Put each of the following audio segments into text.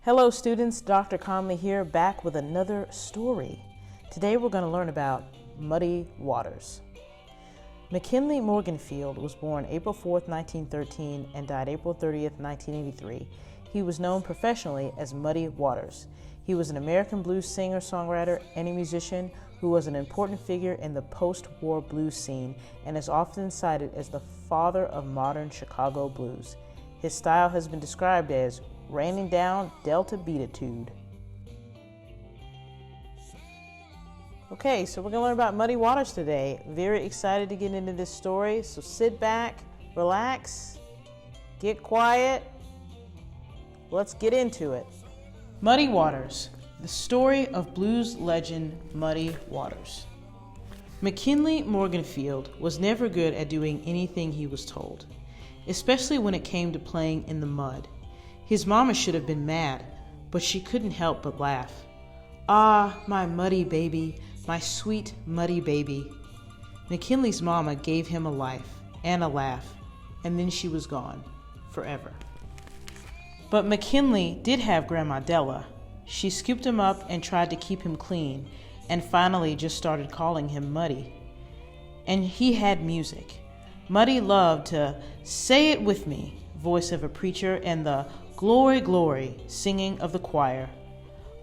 Hello students, Dr. Conley here, back with another story. Today we're going to learn about muddy waters. McKinley Morganfield was born April 4th, 1913 and died April 30th, 1983. He was known professionally as Muddy Waters. He was an American blues singer, songwriter, and a musician who was an important figure in the post-war blues scene and is often cited as the father of modern Chicago blues. His style has been described as raining down Delta Beatitude. Okay, so we're going to learn about muddy waters today. Very excited to get into this story, so sit back, relax, get quiet. Let's get into it. Muddy Waters, the story of blues legend Muddy Waters. McKinley Morganfield was never good at doing anything he was told, especially when it came to playing in the mud. His mama should have been mad, but she couldn't help but laugh. "Ah, my muddy baby, my sweet muddy baby." McKinley's mama gave him a life and a laugh, and then she was gone forever. But McKinley did have Grandma Della. She scooped him up and tried to keep him clean, and finally just started calling him Muddy. And he had music. Muddy loved to "say it with me" voice of a preacher and the "glory, glory" singing of the choir.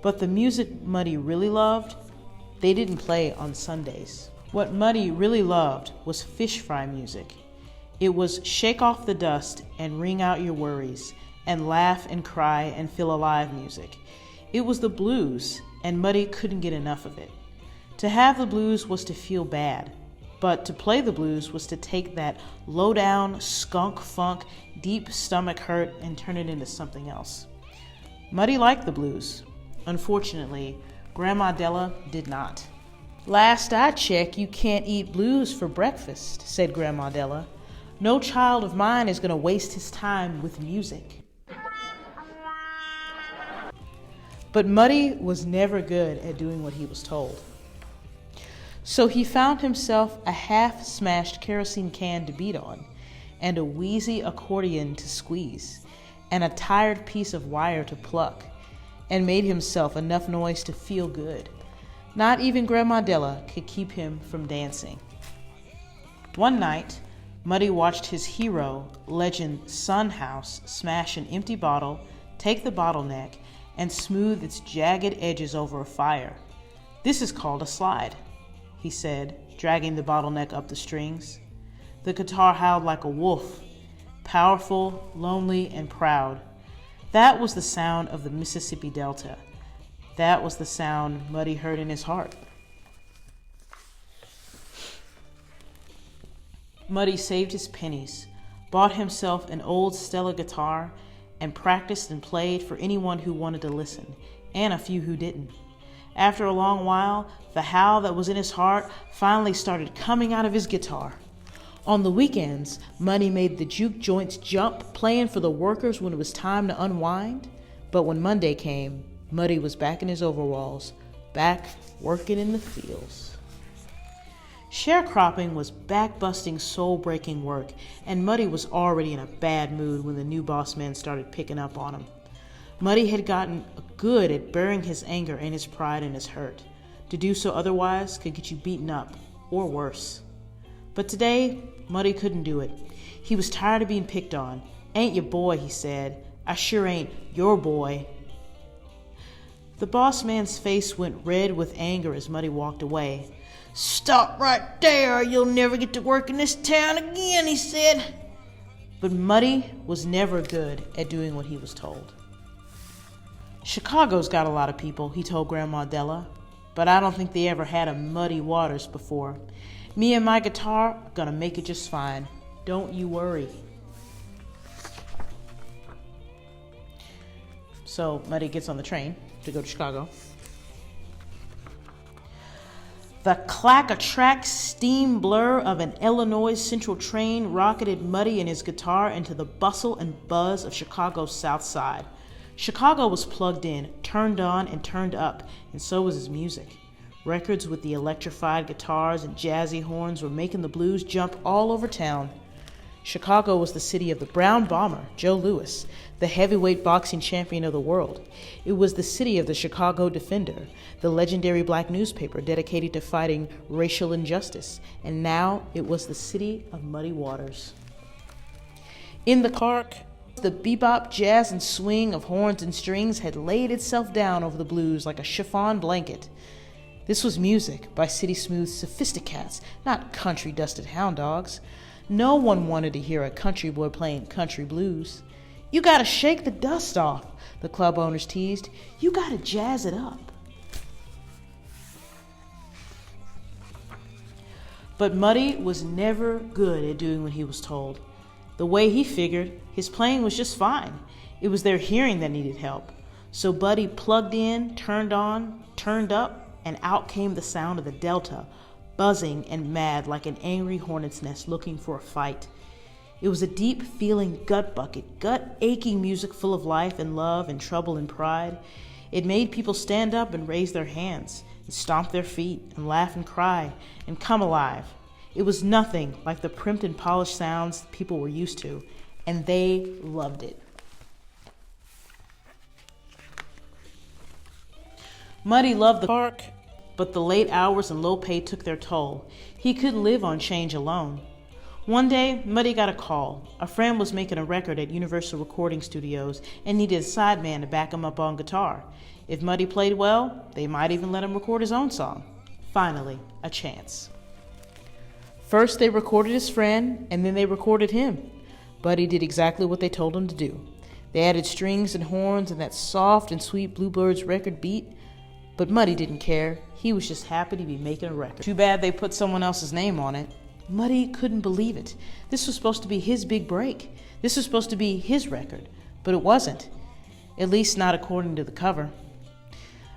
But the music Muddy really loved, they didn't play on Sundays. What Muddy really loved was fish fry music. It was shake off the dust and ring out your worries and laugh and cry and feel alive music. It was the blues, and Muddy couldn't get enough of it. To have the blues was to feel bad, but to play the blues was to take that low-down, skunk funk, deep stomach hurt and turn it into something else. Muddy liked the blues. Unfortunately, Grandma Della did not. "Last I checked, you can't eat blues for breakfast," said Grandma Della. "No child of mine is going to waste his time with music." But Muddy was never good at doing what he was told. So he found himself a half-smashed kerosene can to beat on, and a wheezy accordion to squeeze, and a tired piece of wire to pluck, and made himself enough noise to feel good. Not even Grandma Della could keep him from dancing. One night, Muddy watched his hero, legend Son House, smash an empty bottle, take the bottleneck, and smooth its jagged edges over a fire. "This is called a slide," he said, dragging the bottleneck up the strings. The guitar howled like a wolf, powerful, lonely, and proud. That was the sound of the Mississippi Delta. That was the sound Muddy heard in his heart. Muddy saved his pennies, bought himself an old Stella guitar, and practiced and played for anyone who wanted to listen, and a few who didn't. After a long while, the howl that was in his heart finally started coming out of his guitar. On the weekends, Muddy made the juke joints jump, playing for the workers when it was time to unwind. But when Monday came, Muddy was back in his overalls, back working in the fields. Sharecropping was back-busting, soul-breaking work, and Muddy was already in a bad mood when the new boss man started picking up on him. Muddy had gotten good at burying his anger and his pride and his hurt. To do so otherwise could get you beaten up, or worse. But today, Muddy couldn't do it. He was tired of being picked on. "Ain't your boy," he said. "I sure ain't your boy." The boss man's face went red with anger as Muddy walked away. "Stop right there, or you'll never get to work in this town again," he said. But Muddy was never good at doing what he was told. "Chicago's got a lot of people," he told Grandma Della, "but I don't think they ever had a Muddy Waters before. Me and my guitar are gonna make it just fine. Don't you worry." So Muddy gets on the train to go to Chicago. The clack-a-track steam blur of an Illinois Central train rocketed Muddy and his guitar into the bustle and buzz of Chicago's South Side. Chicago was plugged in, turned on, and turned up, and so was his music. Records with the electrified guitars and jazzy horns were making the blues jump all over town. Chicago was the city of the Brown Bomber, Joe Louis, the heavyweight boxing champion of the world. It was the city of the Chicago Defender, the legendary black newspaper dedicated to fighting racial injustice. And now it was the city of muddy waters. In the park, the bebop, jazz, and swing of horns and strings had laid itself down over the blues like a chiffon blanket. This was music by City Smooth's Sophisticats, not country-dusted hound dogs. No one wanted to hear a country boy playing country blues. You gotta shake the dust off, the club owners teased. You gotta jazz it up. But Muddy was never good at doing what he was told. The way he figured, his playing was just fine. It was their hearing that needed help. So Buddy plugged in, turned on, turned up, and out came the sound of the Delta, buzzing and mad like an angry hornet's nest looking for a fight. It was a deep-feeling gut bucket, gut-aching music full of life and love and trouble and pride. It made people stand up and raise their hands, and stomp their feet, and laugh and cry, and come alive. It was nothing like the primed and polished sounds people were used to, and they loved it. Muddy loved the park, but the late hours and low pay took their toll. He couldn't live on change alone. One day, Muddy got a call. A friend was making a record at Universal Recording Studios and needed a sideman to back him up on guitar. If Muddy played well, they might even let him record his own song. Finally, a chance. First, they recorded his friend, and then they recorded him. Buddy did exactly what they told him to do. They added strings and horns and that soft and sweet Bluebirds record beat. But Muddy didn't care. He was just happy to be making a record. Too bad they put someone else's name on it. Muddy couldn't believe it. This was supposed to be his big break. This was supposed to be his record. But it wasn't. At least not according to the cover.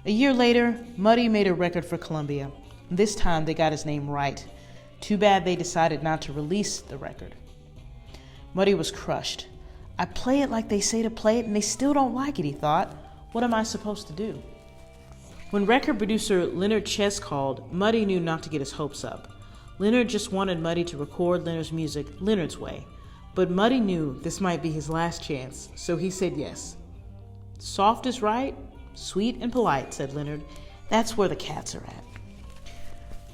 A year later, Muddy made a record for Columbia. This time they got his name right. Too bad they decided not to release the record. Muddy was crushed. I play it like they say to play it and they still don't like it, he thought. What am I supposed to do? When record producer Leonard Chess called, Muddy knew not to get his hopes up. Leonard just wanted Muddy to record Leonard's music Leonard's way. But Muddy knew this might be his last chance, so he said yes. Soft is right, sweet and polite, said Leonard. That's where the cats are at.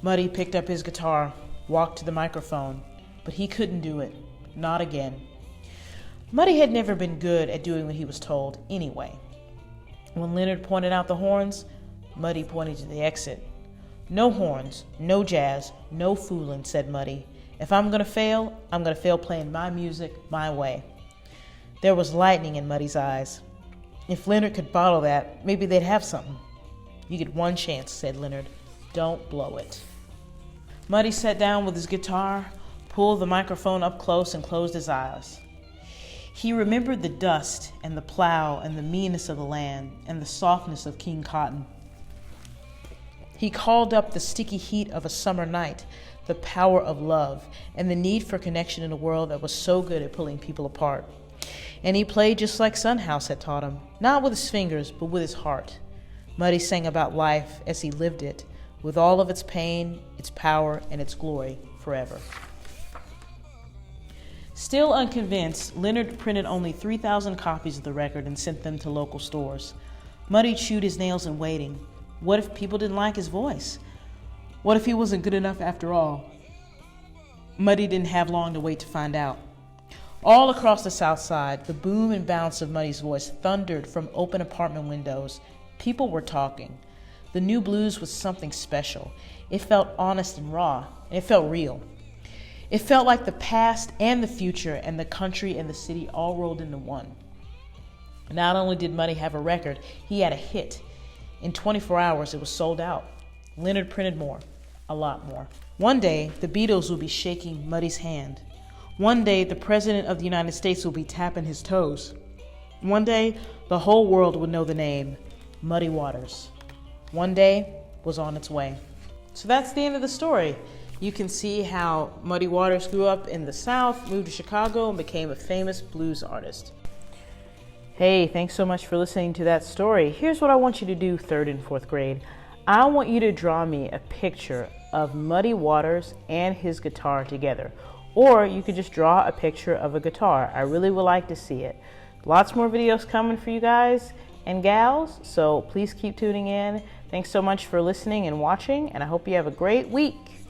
Muddy picked up his guitar, walked to the microphone, but he couldn't do it. Not again. Muddy had never been good at doing what he was told anyway. When Leonard pointed out the horns, Muddy pointed to the exit. No horns, no jazz, no fooling, said Muddy. If I'm going to fail, I'm going to fail playing my music my way. There was lightning in Muddy's eyes. If Leonard could bottle that, maybe they'd have something. You get one chance, said Leonard. Don't blow it. Muddy sat down with his guitar, pulled the microphone up close, and closed his eyes. He remembered the dust and the plow and the meanness of the land and the softness of King Cotton. He called up the sticky heat of a summer night, the power of love, and the need for connection in a world that was so good at pulling people apart. And he played just like Son House had taught him, not with his fingers, but with his heart. Muddy sang about life as he lived it, with all of its pain, its power, and its glory forever. Still unconvinced, Leonard printed only 3,000 copies of the record and sent them to local stores. Muddy chewed his nails in waiting. What if people didn't like his voice? What if he wasn't good enough after all? Muddy didn't have long to wait to find out. All across the South Side, the boom and bounce of Muddy's voice thundered from open apartment windows. People were talking. The new blues was something special. It felt honest and raw, and it felt real. It felt like the past and the future and the country and the city all rolled into one. Not only did Muddy have a record, he had a hit. In 24 hours, it was sold out. Leonard printed more, a lot more. One day, the Beatles would be shaking Muddy's hand. One day, the President of the United States would be tapping his toes. One day, the whole world would know the name, Muddy Waters. One day was on its way. So that's the end of the story. You can see how Muddy Waters grew up in the South, moved to Chicago, and became a famous blues artist. Hey, thanks so much for listening to that story. Here's what I want you to do, 3rd and 4th grade. I want you to draw me a picture of Muddy Waters and his guitar together. or you could just draw a picture of a guitar. I really would like to see it. Lots more videos coming for you guys and gals, so please keep tuning in. Thanks so much for listening and watching, and I hope you have a great week.